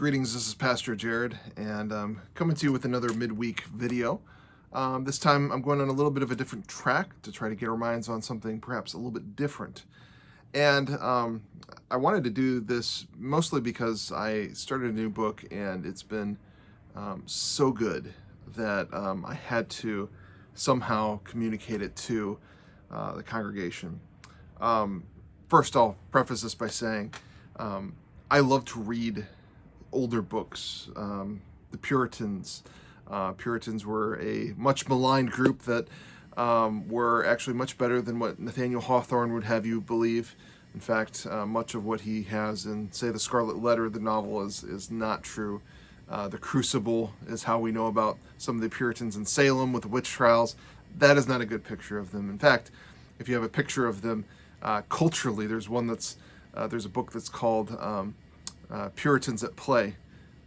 Greetings, this is Pastor Jared, and I'm coming to you with another midweek video. This time I'm going on a little bit of a different track to try to get our minds on something perhaps a little bit different. And I wanted to do this mostly because I started a new book and it's been so good that I had to somehow communicate it to the congregation. First, I'll preface this by saying I love to read older books. The Puritans. Puritans were a much maligned group that were actually much better than what Nathaniel Hawthorne would have you believe. In fact, much of what he has in, say, The Scarlet Letter, the novel, is not true. The Crucible is how we know about some of the Puritans in Salem with the witch trials. That is not a good picture of them. In fact, if you have a picture of them culturally, there's a book that's called Puritans at Play,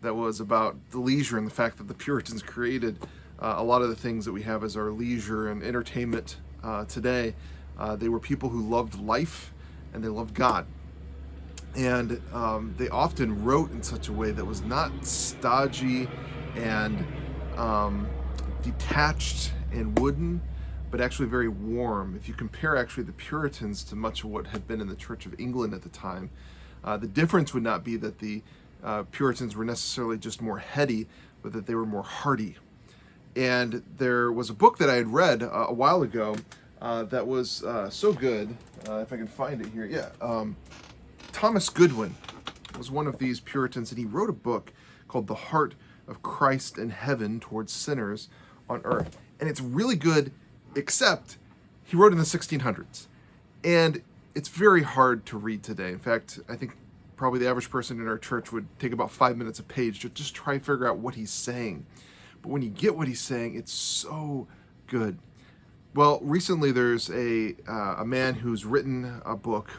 that was about the leisure and the fact that the Puritans created a lot of the things that we have as our leisure and entertainment today. They were people who loved life and they loved God. And they often wrote in such a way that was not stodgy and detached and wooden, but actually very warm. If you compare actually the Puritans to much of what had been in the Church of England at the time, the difference would not be that the Puritans were necessarily just more heady, but that they were more hearty. And there was a book that I had read a while ago that was so good, if I can find it here. Thomas Goodwin was one of these Puritans, and he wrote a book called The Heart of Christ in Heaven Towards Sinners on Earth. And it's really good, except he wrote in the 1600s. And it's very hard to read today. In fact, I think probably the average person in our church would take about 5 minutes a page to just try and figure out what he's saying. But when you get what he's saying, it's so good. Well, recently there's a man who's written a book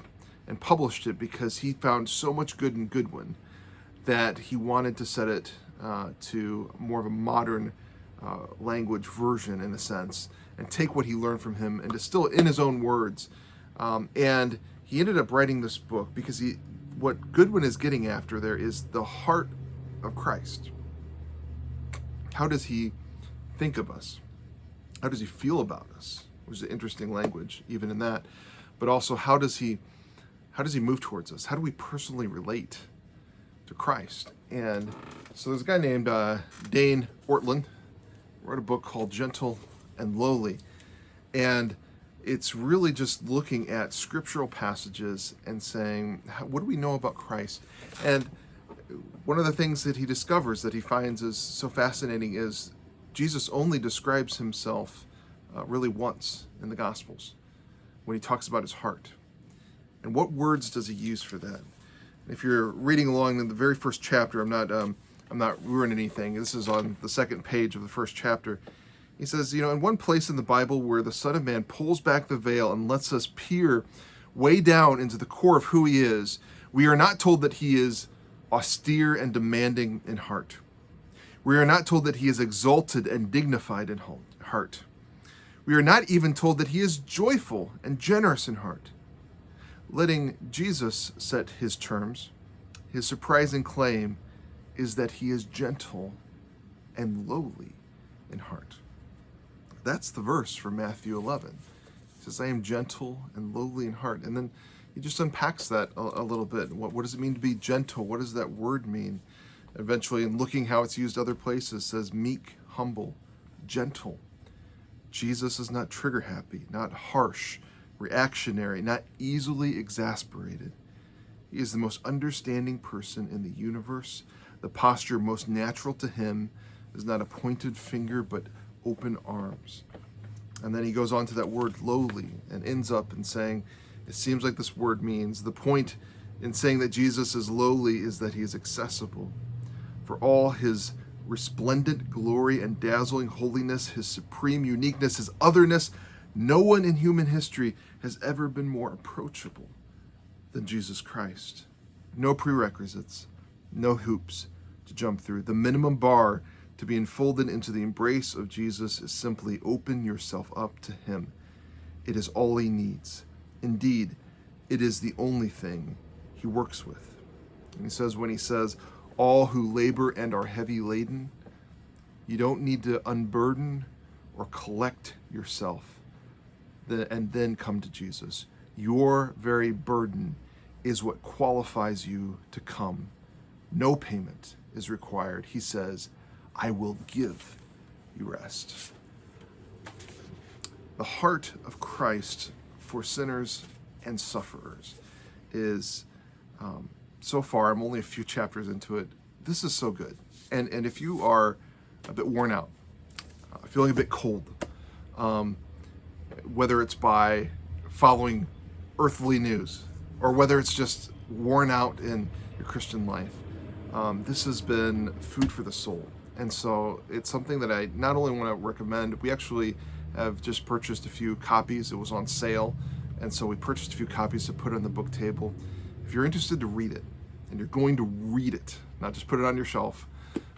and published it because he found so much good in Goodwin that he wanted to set it to more of a modern language version, in a sense, and take what he learned from him and distill it in his own words. And he ended up writing this book because what Goodwin is getting after there is the heart of Christ. How does he think of us? How does he feel about us? Which is an interesting language, even in that. But also, how does he move towards us? How do we personally relate to Christ? And so there's a guy named Dane Ortlund, wrote a book called Gentle and Lowly. And it's really just looking at scriptural passages and saying, what do we know about Christ? And one of the things that he discovers that he finds is so fascinating is Jesus only describes himself really once in the Gospels, when he talks about his heart. And what words does he use for that? If you're reading along in the very first chapter, I'm not ruining anything. This is on the second page of the first chapter. He says, in one place in the Bible where the Son of Man pulls back the veil and lets us peer way down into the core of who he is, we are not told that he is austere and demanding in heart. We are not told that he is exalted and dignified in heart. We are not even told that he is joyful and generous in heart. Letting Jesus set his terms, his surprising claim is that he is gentle and lowly in heart. That's the verse for Matthew 11. He says, I am gentle and lowly in heart. And then he just unpacks that a little bit. What does it mean to be gentle? What does that word mean? Eventually, in looking how it's used other places, says meek, humble, gentle. Jesus is not trigger happy, not harsh, reactionary, not easily exasperated. He is the most understanding person in the universe. The posture most natural to him is not a pointed finger, but open arms. And then he goes on to that word lowly and ends up in saying, it seems like this word means, the point in saying that Jesus is lowly is that he is accessible. For all his resplendent glory and dazzling holiness, his supreme uniqueness, his otherness, no one in human history has ever been more approachable than Jesus Christ. No prerequisites, no hoops to jump through. The minimum bar to be enfolded into the embrace of Jesus is simply open yourself up to him. It is all he needs. Indeed, it is the only thing he works with. And he says, when he says, all who labor and are heavy laden. You don't need to unburden or collect yourself and then come to Jesus. Your very burden is what qualifies you to come. No payment is required. He says, I will give you rest. The heart of Christ for sinners and sufferers is, so far, I'm only a few chapters into it. This is so good. And if you are a bit worn out, feeling a bit cold, whether it's by following earthly news or whether it's just worn out in your Christian life, this has been food for the soul. And so it's something that I not only want to recommend, we actually have just purchased a few copies. It was on sale, and so we purchased a few copies to put on the book table. If you're interested to read it, and you're going to read it, not just put it on your shelf,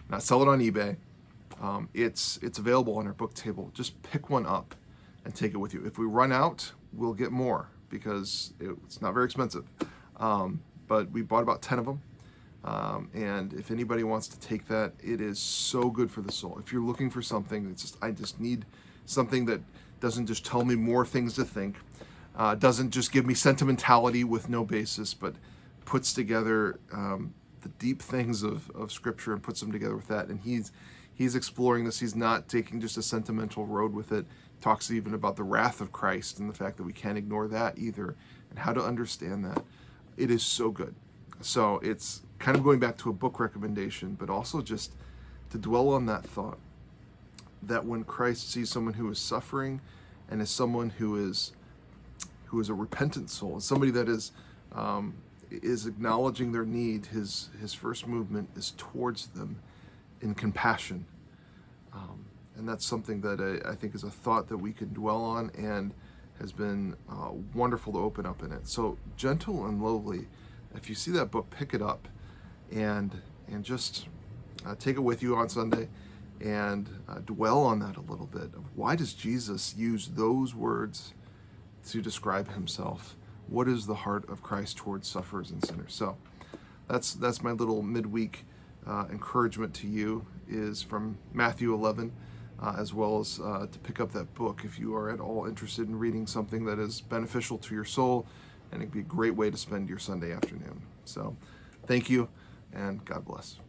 not sell it on eBay, it's available on our book table. Just pick one up and take it with you. If we run out, we'll get more because it's not very expensive. But we bought about 10 of them. And if anybody wants to take that, it is so good for the soul. If you're looking for something, I just need something that doesn't just tell me more things to think, doesn't just give me sentimentality with no basis, but puts together the deep things of Scripture and puts them together with that. And he's exploring this. He's not taking just a sentimental road with it. Talks even about the wrath of Christ and the fact that we can't ignore that either, and how to understand that. It is so good. So it's kind of going back to a book recommendation, but also just to dwell on that thought that when Christ sees someone who is suffering and is someone who is a repentant soul, somebody that is acknowledging their need, his first movement is towards them in compassion. And that's something that I think is a thought that we can dwell on and has been wonderful to open up in it. So Gentle and Lowly, if you see that book, pick it up and just take it with you on Sunday and dwell on that a little bit. Why does Jesus use those words to describe himself? What is the heart of Christ towards sufferers and sinners? So that's my little midweek encouragement to you, is from Matthew 11, as well as to pick up that book if you are at all interested in reading something that is beneficial to your soul, and it'd be a great way to spend your Sunday afternoon. So thank you, and God bless.